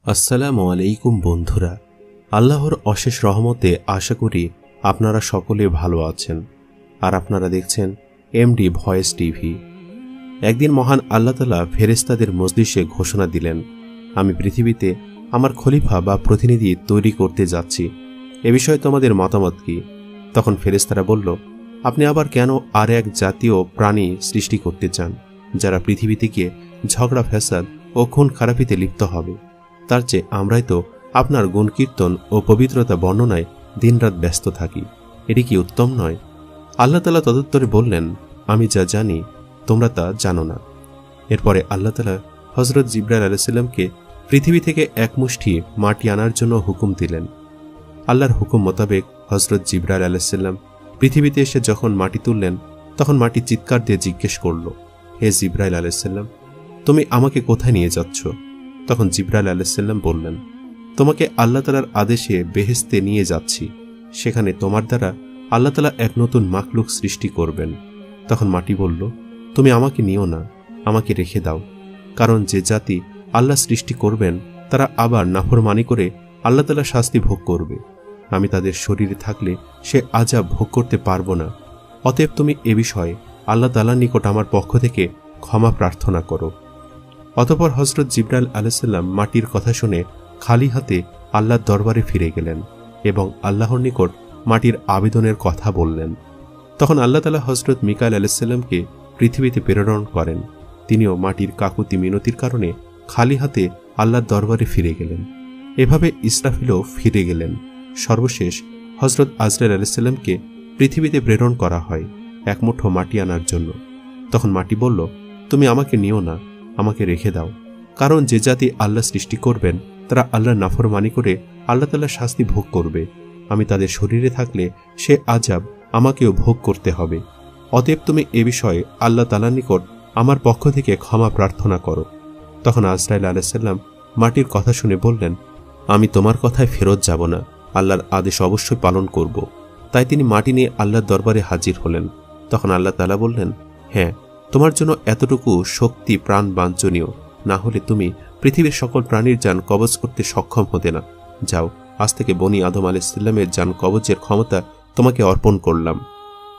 আসসালামু আলাইকুম বন্ধুরা, আল্লাহর অশেষ রহমতে আশা করি আপনারা সকলে ভালো আছেন। আর আপনারা দেখছেন এমডি ভয়েস টিভি। একদিন মহান আল্লাহ তাআলা ফেরেশতাদের মজলিসে ঘোষণা দিলেন, আমি পৃথিবীতে আমার খলিফা বা প্রতিনিধি তৈরি করতে যাচ্ছি। এ বিষয়ে তোমাদের মতামত কি? তখন ফেরেশতারা বলল, আপনি আবার কেন আর এক জাতীয় প্রাণী সৃষ্টি করতে চান যারা পৃথিবীতে গিয়ে ঝগড়া ফ্যাসাদ ও খুন খারাপিতে লিপ্ত হবে? তার চেয়ে আমরাই তো আপনার গুণকীর্তন ও পবিত্রতা বর্ণনায় দিনরাত ব্যস্ত থাকি। এটি কি উত্তম নয়? আল্লাহ তাআলা তদুত্তরে বললেন, আমি যা জানি তোমরা তা জানো না। এরপরে আল্লাহ তাআলা হযরত জিবরাইল আলাইহিস সালামকে পৃথিবী থেকে এক মুষ্টি মাটি আনার জন্য হুকুম দিলেন। আল্লাহর হুকুম মোতাবেক হযরত জিবরাইল আলাইহিস সালাম পৃথিবীতে এসে যখন মাটি তুললেন, তখন মাটি চিৎকার দিয়ে জিজ্ঞেস করল, হে জিবরাইল আলাইহিস সালাম, তুমি আমাকে কোথায় নিয়ে যাচ্ছ? তখন জিবরাইল আলাইহিস সালাম বললেন, তোমাকে আল্লাহ তাআলার আদেশে বেহেশতে নিয়ে যাচ্ছি। সেখানে তোমার দ্বারা আল্লাহ তাআলা এক নতুন মাখলুক সৃষ্টি করবেন। তখন মাটি বলল, তুমি আমাকে নিও না, আমাকে রেখে দাও। কারণ যে জাতি আল্লাহ সৃষ্টি করবেন তারা আবার নাফরমানি করে আল্লাহ তাআলা শাস্তি ভোগ করবে। আমি তাদের শরীরে থাকলে সে আযাব ভোগ করতে পারবো না। অতএব তুমি এ বিষয়ে আল্লাহ তাআলার নিকট আমার পক্ষ থেকে ক্ষমা প্রার্থনা করো। অতঃপর হযরত জিবরাইল আলাইহিস সালাম মাটির কথা শুনে খালি হাতে আল্লাহর দরবারে ফিরে গেলেন এবং আল্লাহর নিকট মাটির আবেদনের কথা বললেন। তখন আল্লাহ তাআলা হযরত মিকাইল আলাইহিস সালামকে পৃথিবীতে প্রেরণ করেন। তিনিও মাটির কাকুতি মিনতির কারণে খালি হাতে আল্লাহর দরবারে ফিরে গেলেন। এভাবে ইসরাফিলও ফিরে গেলেন। সর্বশেষ হযরত আজরাইল আলাইহিস সালামকে পৃথিবীতে প্রেরণ করা হয় এক মুঠো মাটি আনার জন্য। তখন মাটি বলল, তুমি আমাকে নিও না, আমাকে রেখে দাও। কারণ যে জাতি আল্লাহ সৃষ্টি করবেন তারা আল্লাহর নাফরমানি করে আল্লাহ তাআলার শাস্তি ভোগ করবে। আমি তাদের শরীরে থাকলে সে আযাব আমাকেও ভোগ করতে হবে। অতএব তুমি এ বিষয়ে আল্লাহ তাআলার নিকট আমার পক্ষ থেকে ক্ষমা প্রার্থনা করো। তখন আজরাইল আলাইহিস সালাম মাটির কথা শুনে বললেন, আমি তোমার কথায় ফেরত যাব না, আল্লাহর আদেশ অবশ্যই পালন করব। তাই তিনি মাটি নিয়ে আল্লাহর দরবারে হাজির হলেন। তখন আল্লাহ তাআলা বললেন, হ্যাঁ, তোমার জন্য এতটুকু শক্তি প্রাণ বাঞ্ছনীয়, না হলে তুমি পৃথিবীর সকল প্রাণীর জান কবজ করতে সক্ষম হতে না। যাও, আজ থেকে বনি আদম আলাইহিস সালামের জান কবজের ক্ষমতা তোমাকে অর্পণ করলাম।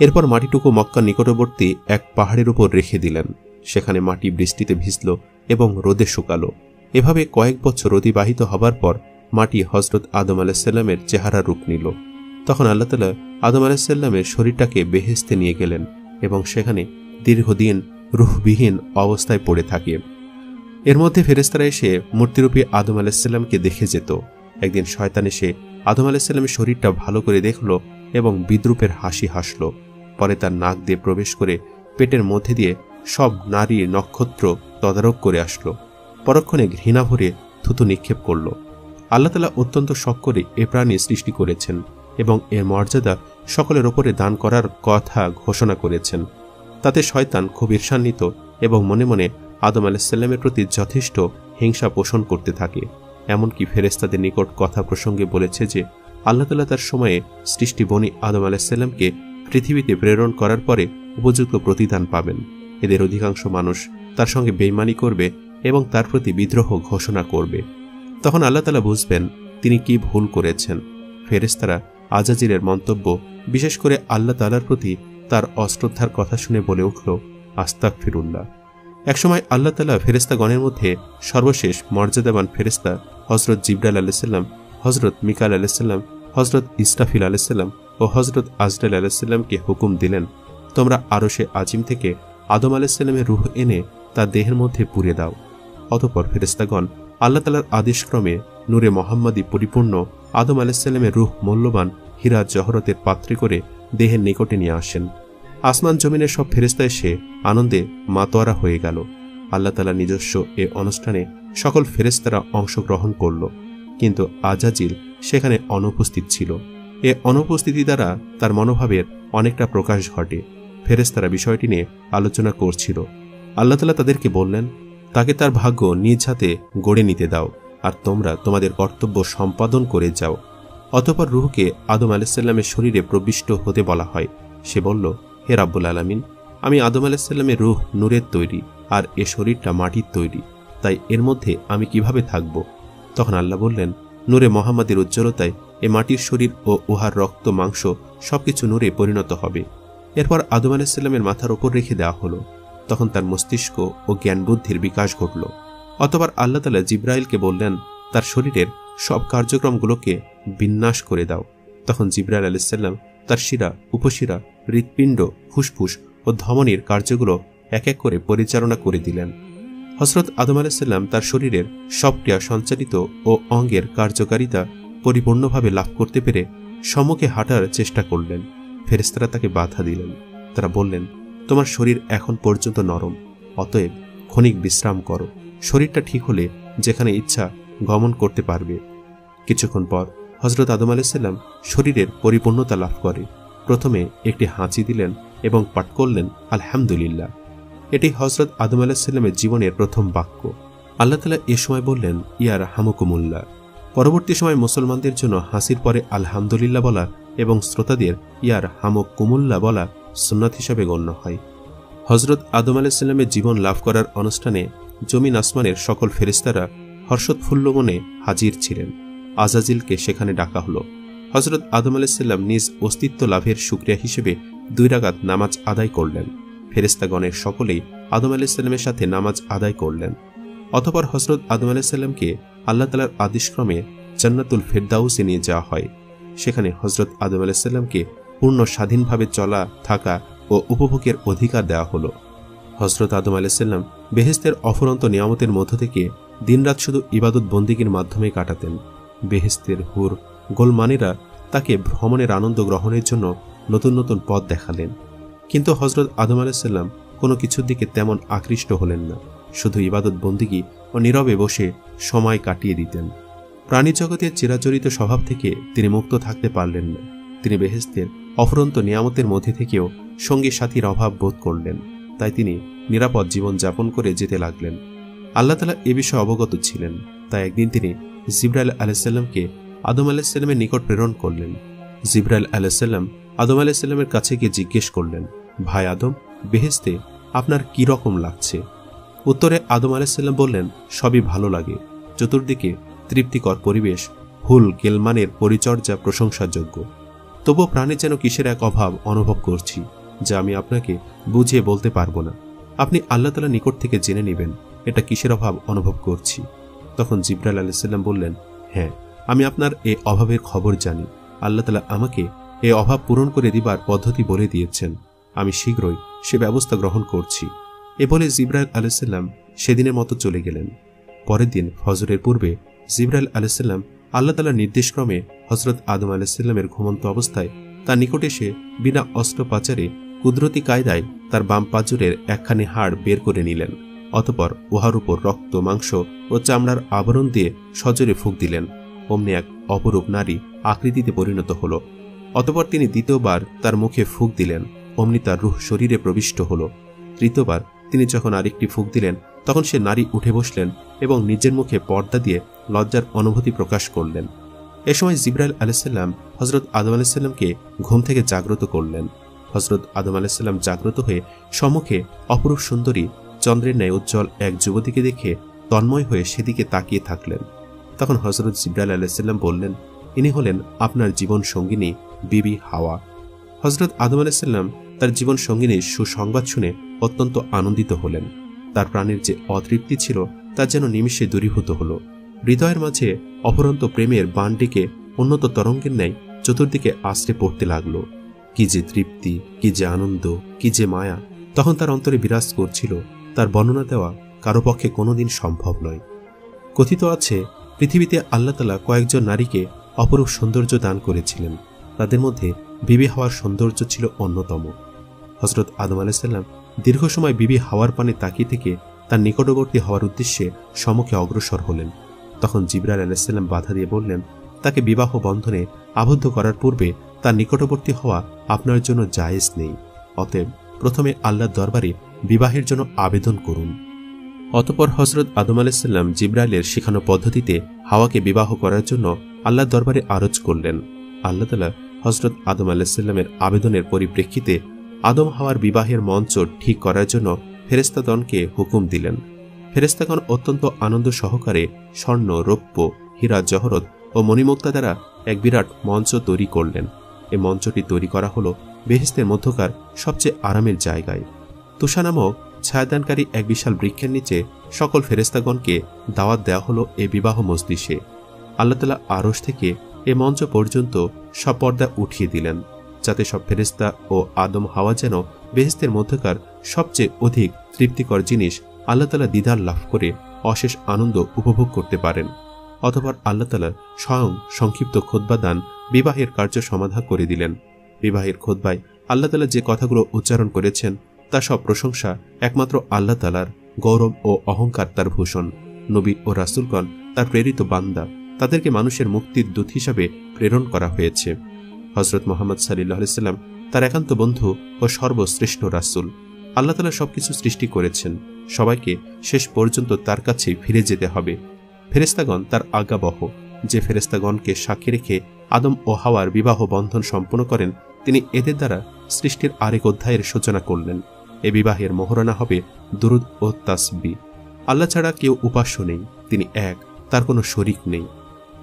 এরপর মাটিটুকু মক্কার নিকটবর্তী এক পাহাড়ের উপর রেখে দিলেন। সেখানে মাটি বৃষ্টিতে ভিজল এবং রোদে শুকালো। এভাবে কয়েক বছর অতিবাহিত হবার পর মাটি হযরত আদম আলাইহিস সালামের চেহারা রূপ নিল। তখন আল্লাহ তাআলা আদম আলাইহিস সালামের শরীরটাকে বেহেশতে নিয়ে গেলেন এবং সেখানে দীর্ঘদিন রূহবিহীন অবস্থায় পড়ে থাকে। এর মধ্যে ফেরেশতারা এসে মূর্তিরূপী আদম আলাইহিস সালামকে দেখে যেত। একদিন শয়তান এসে আদম আলাইহিস সালামের শরীরটা ভালো করে দেখল এবং বিদ্রূপের হাসি হাসল। পরে তার নাক দিয়ে প্রবেশ করে পেটের মধ্যে দিয়ে সব নারী নক্ষত্র তদারক করে আসলো। পরক্ষণে ঘৃণা ভরে থুতু নিক্ষেপ করল। আল্লাহ তাআলা অত্যন্ত শখ করে এ প্রাণী সৃষ্টি করেছেন এবং এর মর্যাদা সকলের ওপরে দান করার কথা ঘোষণা করেছেন। তাতে শয়তান খুব ঈর্ষান্বিত এবং মনে মনে আদম আলাইহিস সালামের প্রতি যথেষ্ট হিংসা পোষণ করতে থাকে। এমনকি ফেরেশতাদের নিকট কথা প্রসঙ্গে বলেছে যে আল্লাহ তাআলা তার সময়ে সৃষ্টি বনি আদম আলাইহিস সালামকে পৃথিবীতে প্রেরণ করার পরে উপযুক্ত প্রতিদান পাবেন। এদের অধিকাংশ মানুষ তার সঙ্গে বেঈমানি করবে এবং তার প্রতি বিদ্রোহ ঘোষণা করবে। তখন আল্লাহ তাআলা বুঝবেন তিনি কি ভুল করেছেন। ফেরেশতারা আজাজিলের মন্তব্য, বিশেষ করে আল্লাহ তাআলার প্রতি তার অশ্রদ্ধার কথা শুনে বলে উঠল, আস্তাগফিরুল্লাহ। একসময় আল্লাহ তাআলা ফেরেশতাগণের মধ্যে সর্বশেষ মর্যাদাবান ফেরেশতা হযরত জিবরাইল আলাইহিস সালাম, হযরত মিকাইল আলাইহিস সালাম, হযরত ইসরাফিল আলাইহিস সালাম ও হযরত আজরাইল আলাইহিস সালামকে হুকুম দিলেন, তোমরা আরশে আজিম থেকে আদম আলাইহিস সালামের রূহ এনে তার দেহের মধ্যে পুরে দাও। অতঃপর ফেরেশতাগণ আল্লাহ তাআলার আদেশক্রমে নূরে মুহাম্মাদি পরিপূর্ণ আদম আলাইহিস সালামের রূহ মূল্যবান হীরা জহরতের পাত্রে করে দেহের নিকটে নিয়ে আসেন। আসমান জমিনের সব ফেরেশতা এসে আনন্দে মাতোয়ারা হয়ে গেল। আল্লাহ তাআলার নিজস্ব এ অনুষ্ঠানে সকল ফেরেশতারা অংশগ্রহণ করল, কিন্তু আজাজিল সেখানে অনুপস্থিত ছিল। এ অনুপস্থিতি দ্বারা তার মনোভাবের অনেকটা প্রকাশ ঘটে। ফেরেশতারা বিষয়টি নিয়ে আলোচনা করছিল। আল্লাহ তাআলা তাদেরকে বললেন, তাকে তার ভাগ্য নিজ হাতে গড়ে নিতে দাও, আর তোমরা তোমাদের কর্তব্য সম্পাদন করে যাও। অতঃপর রূহকে আদম আলাইহিস সালামের শরীরে প্রবিষ্ট হতে বলা হয়। সে বলল, হে রাব্বুল আলামিন, আমি আদম আলাইহিস সালামের রূহ নূরের তৈরি আর এ শরীরটা মাটির তৈরি, তাই এর মধ্যে আমি কিভাবে থাকব? তখন আল্লাহ বললেন, নূরে মোহাম্মদের উজ্জ্বলতায় এ মাটির শরীর ও উহার রক্ত মাংস সবকিছু নূরে পরিণত হবে। এরপর আদম আলাইহিসসালামের মাথার ওপর রেখে দেওয়া হলো। তখন তার মস্তিষ্ক ও জ্ঞান বুদ্ধির বিকাশ ঘটল। অতঃপর আল্লাহ তাআলা জিব্রাইলকে বললেন, তার শরীরের সব কার্যক্রমগুলোকে বিন্যাস করে দাও। তখন জিব্রাইল আলাইহিসসালাম তার শিরা, উপশিরা, হৃৎপিণ্ড, ফুসফুস ও ধমনীর কার্যগুলো এক এক করে পরিচালনা করে দিলেন। হযরত আদম আলাইহিসসালাম তার শরীরের সব ক্রিয়া সঞ্চালিত ও অঙ্গের কার্যকারিতা পরিপূর্ণভাবে লাভ করতে পেরে সম্মুখে হাঁটার চেষ্টা করলেন। ফেরেশতারা তাকে বাধা দিলেন। তারা বললেন, তোমার শরীর এখন পর্যন্ত নরম, অতএব ক্ষণিক বিশ্রাম করো। শরীরটা ঠিক হলে যেখানে ইচ্ছা গমন করতে পারবে। কিছুক্ষণ পর হযরত আদম আলাইহিসসালাম শরীরের পরিপূর্ণতা লাভ করে প্রথমে একটি হাঁচি দিলেন এবং পাঠ করলেন আলহামদুলিল্লাহ। এটি হযরত আদম আলাইহিসসালামের জীবনের প্রথম বাক্য। আল্লাহ তাআলা এ সময় বললেন, ইয়া রাহমুকুমুল্লাহ। পরবর্তী সময় মুসলমানদের জন্য হাসির পরে আলহামদুলিল্লাহ বলা এবং শ্রোতাদের ইয়া রাহমুকুমুল্লাহ বলা সুন্নাত হিসাবে গণ্য হয়। হযরত আদম আলাইহিসসালামের জীবন লাভ করার অনুষ্ঠানে জমিন আসমানের সকল ফেরেশতারা হর্ষোৎফুল্ল মনে হাজির ছিলেন। আজাজিলকে সেখানে ডাকা হলো। হযরত আদম আলাইহিসসালাম নিজ অস্তিত্ব লাভের শুকরিয়া হিসেবে 2 রাকাত নামাজ আদায় করলেন। ফেরেশতাগণের সকলেই আদম আলাইহিসসালামের সাথে নামাজ আদায় করলেন। অতঃপর হযরত আদম আলাইহিসসালামকে আল্লাহ তাআলার আদেশক্রমে জান্নাতুল ফেরদাউসে নিয়ে যাওয়া হয়। সেখানে হযরত আদম আলাইহিসসালামকে পূর্ণ স্বাধীনভাবে চলা, থাকা ও উপভোগের অধিকার দেওয়া হলো। হযরত আদম আলাইহিসসালাম বেহেশতের অফুরন্ত নিয়ামতের মধ্য থেকে দিনরাত শুধু ইবাদত বন্দিগির মাধ্যমে কাটাতেন। বেহেশতের হুর গোলমানেরা তাকে ভ্রমণের আনন্দ গ্রহণের জন্য নতুন নতুন পথ দেখালেন। কিন্তু হযরত আদম আলাইহিসসালাম কোনো কিছুর দিকে তেমন আকৃষ্ট হলেন না, শুধু ইবাদত বন্দিগি ও নীরবে বসে সময় কাটিয়ে দিতেন। প্রাণী জগতের চিরাচরিত স্বভাব থেকে তিনি মুক্ত থাকতে পারলেন না। তিনি বেহেশতের অফুরন্ত নিয়ামতের মধ্যে থেকেও সঙ্গী সাথীর অভাব বোধ করলেন। তাই তিনি নিরাপদ জীবন যাপন করে যেতে লাগলেন। আল্লাহ তাআলা এ বিষয়ে অবগত ছিলেন। তাই একদিন তিনি জিবরাইল আলাইহিসসালামকে আদম আলাইহিসসালামের নিকট প্রেরণ করলেন। জিবরাইল আলাইহিসসালাম আদম আলাইহিসসালামের কাছে গিয়ে জিজ্ঞেস করলেন, ভাই আদম, বেহেশতে আপনার কি রকম লাগছে? উত্তরে আদম আলাইহিসসালাম বললেন, সবই ভালো লাগে। চতুর্দিকে তৃপ্তিকর পরিবেশ, হুল গেলমানের পরিচর্যা প্রশংসাযোগ্য। তবুও প্রাণে যেন কিসের এক অভাব অনুভব করছি, যা আমি আপনাকে বুঝিয়ে বলতে পারবো না। আপনি আল্লাহ তাআলার নিকট থেকে জেনে নেবেন এটা কিসের অভাব অনুভব করছি। তখন জিবরাইল আলাইহিসসালাম বললেন, হ্যাঁ, আমি আপনার এই অভাবের খবর জানি। আল্লাহ তাআলা আমাকে এই অভাব পূরণ করে দিবার পদ্ধতি বলে দিয়েছেন। আমি শীঘ্রই সে ব্যবস্থা গ্রহণ করছি। এ বলে জিবরাইল আলাইহিসসালাম সেদিনের মতো চলে গেলেন। পরের দিন ফজরের পূর্বে জিবরাইল আলাইহিসসালাম আল্লাহ তাআলার নির্দেশক্রমে হযরত আদম আলাইহিসসালামের ঘুমন্ত অবস্থায় তার নিকটে এসে বিনা অস্ত্রোপচারে কুদরতি কায়দায় তার বাম পাজরের একখানি হাড় বের করে নিলেন। অতঃপর উহার উপর রক্ত, মাংস ও চামড়ার আবরণ দিয়ে সজোরে ফুঁক দিলেন। অমনি এক অপরূপ নারী আকৃতিতে পরিণত হল। অতঃপর তিনি দ্বিতীয়বার তার মুখে ফুঁক দিলেন। অমনি তার রূহ শরীরে প্রবিষ্ট হল। তৃতীয়বার তিনি যখন আরেকটি ফুঁক দিলেন, তখন সে নারী উঠে বসলেন এবং নিজের মুখে পর্দা দিয়ে লজ্জার অনুভূতি প্রকাশ করলেন। এ সময় জিবরাইল আলাইহিসসালাম হযরত আদম আলাইহিসসালামকে ঘুম থেকে জাগ্রত করলেন। হযরত আদম আলাইহিসসালাম জাগ্রত হয়ে সম্মুখে অপরূপ সুন্দরী চন্দ্রের ন্যায় উজ্জ্বল এক যুবতীকে দেখে তন্ময় হয়ে সেদিকে তাকিয়ে থাকলেন। তখন হযরত জিবরাইল আলাইহিসসালাম বললেন, ইনি হলেন আপনার জীবন সঙ্গিনী বিবি হাওয়া। হযরত আদম আলাইহিসসালাম তার জীবন সঙ্গিনীর সুসংবাদ শুনে অত্যন্ত আনন্দিত হলেন। তার প্রাণের যে অতৃপ্তি ছিল তা যেন নিমিষে দূরীভূত হল। হৃদয়ের মাঝে অপরন্ত প্রেমের বানটিকে উন্নত তরঙ্গের ন্যায় চতুর্দিকে আশ্রে পড়তে লাগল। কি যে তৃপ্তি, কি যে আনন্দ, কি যে মায়া তখন তার অন্তরে বিরাজ করছিল, তার বর্ণনা দেওয়া কারো পক্ষে কোনোদিন সম্ভব নয়। কথিত আছে, পৃথিবীতে আল্লাহ তাআলা কয়েকজন নারীকে অপরূপ সৌন্দর্য দান করেছিলেন। তাদের মধ্যে বিবি হাওয়ার সৌন্দর্য ছিল অন্যতম। হযরত আদম আলাইহিসসালাম দীর্ঘ সময় বিবি হাওয়ার পানে তাকিয়ে থেকে তার নিকটবর্তী হওয়ার উদ্দেশ্যে সম্মুখে অগ্রসর হলেন। তখন জিবরাইল আলাইহিসসালাম বাধা দিয়ে বললেন, তাকে বিবাহ বন্ধনে আবদ্ধ করার পূর্বে তার নিকটবর্তী হওয়া আপনার জন্য জায়েজ নেই। অতএব প্রথমে আল্লাহর দরবারে বিবাহের জন্য আবেদন করুন। অতঃপর হযরত আদম আলাইহিসসালাম জিবরাইলের শেখানো পদ্ধতিতে হাওয়াকে বিবাহ করার জন্য আল্লাহর দরবারে আরজ করলেন। আল্লাহ তাআলা হযরত আদম আলাইহিসসালামের আবেদনের পরিপ্রেক্ষিতে আদম হাওয়ার বিবাহের মঞ্চ ঠিক করার জন্য ফেরেশতাগণকে হুকুম দিলেন। ফেরেশতাগণ অত্যন্ত আনন্দ সহকারে স্বর্ণ, রৌপ্য হীরা জহরত ও মণিমুক্তা দ্বারা এক বিরাট মঞ্চ তৈরি করলেন। এই মঞ্চটি তৈরি করা হল বেহেশতের মধ্যকার সবচেয়ে আরামের জায়গায়। তুষা নামক ছায়াদানকারী এক বিশাল বৃক্ষের নিচে সকল ফেরেশতাগণকে দাওয়াত দেওয়া হল এ বিবাহ মজলিসে। আল্লাহ তাআলা আরশ থেকে এ মঞ্চ পর্যন্ত সব পর্দা উঠিয়ে দিলেন, যাতে সব ফেরেশতা ও আদম হাওয়া যেন বেহেশতের মধ্যকার সবচেয়ে অধিক তৃপ্তিকর জিনিস আল্লাহ তাআলা দিদার লাভ করে অশেষ আনন্দ উপভোগ করতে পারেন। অতঃপর আল্লাহ তাআলা স্বয়ং সংক্ষিপ্ত খুতবা দান বিবাহের কার্য সমাধা করে দিলেন। বিবাহের খুতবায় আল্লাহ তাআলা যে কথাগুলো উচ্চারণ করেছেন তা সব প্রশংসা একমাত্র আল্লাহ তাআলার, গৌরব ও অহংকার তার ভূষণ। নবী ও রাসূলগণ তার প্রেরিত বান্দা, তাদেরকে মানুষের মুক্তির দূত হিসাবে প্রেরণ করা হয়েছে। হযরত মুহাম্মদ সাল্লাল্লাহু আলাইহি ওয়াসাল্লাম তার একান্ত বন্ধু ও সর্বশ্রেষ্ঠ রাসূল। আল্লাহ তাআলা সবকিছু সৃষ্টি করেছেন, সবাইকে শেষ পর্যন্ত তার কাছে ফিরে যেতে হবে। ফেরেশতাগণ তার আজ্ঞাবহ। যে ফেরেশতাগণকে সাক্ষী রেখে আদম ও হাওয়ার বিবাহ বন্ধন সম্পন্ন করেন, তিনি এদের দ্বারা সৃষ্টির আরেক অধ্যায়ের সূচনা করলেন। এ বিবাহের মোহরানা হবে দুরুদ ও তাসবিহ। আল্লাহ ছাড়া কেউ উপাস্য নেই, তিনি এক, তার কোনো শরীক নেই।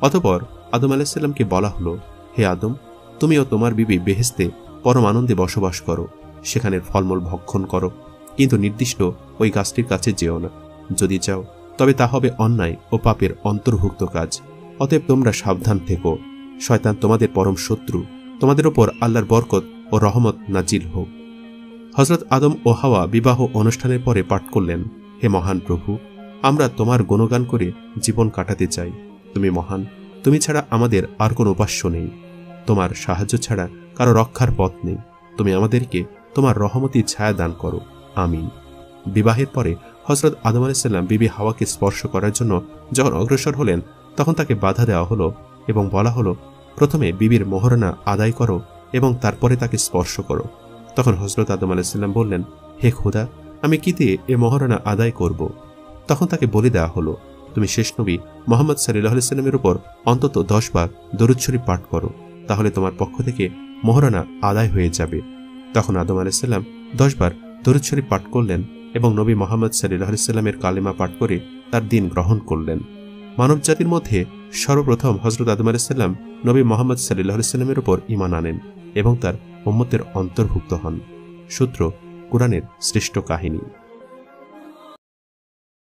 অতঃপর আদম আলাইহিস সালামকে বলা হলো, হে আদম, তুমি ও তোমার বিবি বেহেশতে পরম আনন্দে বসবাস করো, সেখানের ফলমূল ভক্ষণ করো, কিন্তু নির্দিষ্ট ওই গাছটির কাছে যেও না। যদি যাও তবে তা হবে অন্যায় ও পাপের অন্তর্ভুক্ত কাজ। অতএব তোমরা সাবধান থেকো, শয়তান তোমাদের পরম শত্রু। তোমাদের ওপর আল্লাহর বরকত ও রহমত নাজিল হোক। হযরত আদম ও হাওয়া বিবাহ অনুষ্ঠানের পরে পাঠ করলেন, হে মহান প্রভু, আমরা তোমার গুণগান করে জীবন কাটাতে চাই। তুমি মহান, তুমি ছাড়া আমাদের আর কোনো উপাস্য নেই। তোমার সাহায্য ছাড়া কারো রক্ষার পথ নেই। তুমি আমাদেরকে তোমার রহমতের ছায়া দান করো, আমিন। বিবাহের পরে হযরত আদম আলাইহিস সালাম বিবি হাওয়াকে স্পর্শ করার জন্য যখন অগ্রসর হলেন, তখন তাকে বাধা দেওয়া হলো এবং বলা হলো, প্রথমে বিবির মোহরানা আদায় করো এবং তারপরে তাকে স্পর্শ করো। তখন হযরত আদম আলাইহিস সালাম বললেন, হে খোদা, আমি কি দিয়ে এ মোহরানা আদায় করব? তখন তাকে বলে দেওয়া হলো, তুমি শেষ নবী মুহাম্মদ সাল্লাল্লাহু আলাইহি ওয়াসাল্লামের উপর অন্তত 10 বার দরুদ শরীফ পাঠ করো, তাহলে তোমার পক্ষ থেকে মোহরানা আদায় হয়ে যাবে। তখন আদম আলাইহিস সালাম 10 বার দরুদ শরীফ পাঠ করলেন এবং নবী মুহাম্মদ সাল্লাল্লাহু আলাইহি ওয়াসাল্লামের কালেমা পাঠ করে তার দ্বীন গ্রহণ করলেন। মানব জাতির মধ্যে সর্বপ্রথম হযরত আদম আলাইহিস সালাম নবী মুহাম্মদ সাল্লাল্লাহু আলাইহি ওয়াসাল্লামের উপর ঈমান আনেন এবং তার উম্মতের অন্তর্ভুক্ত হন। সূত্র কুরআনের শ্রেষ্ঠ কাহিনী।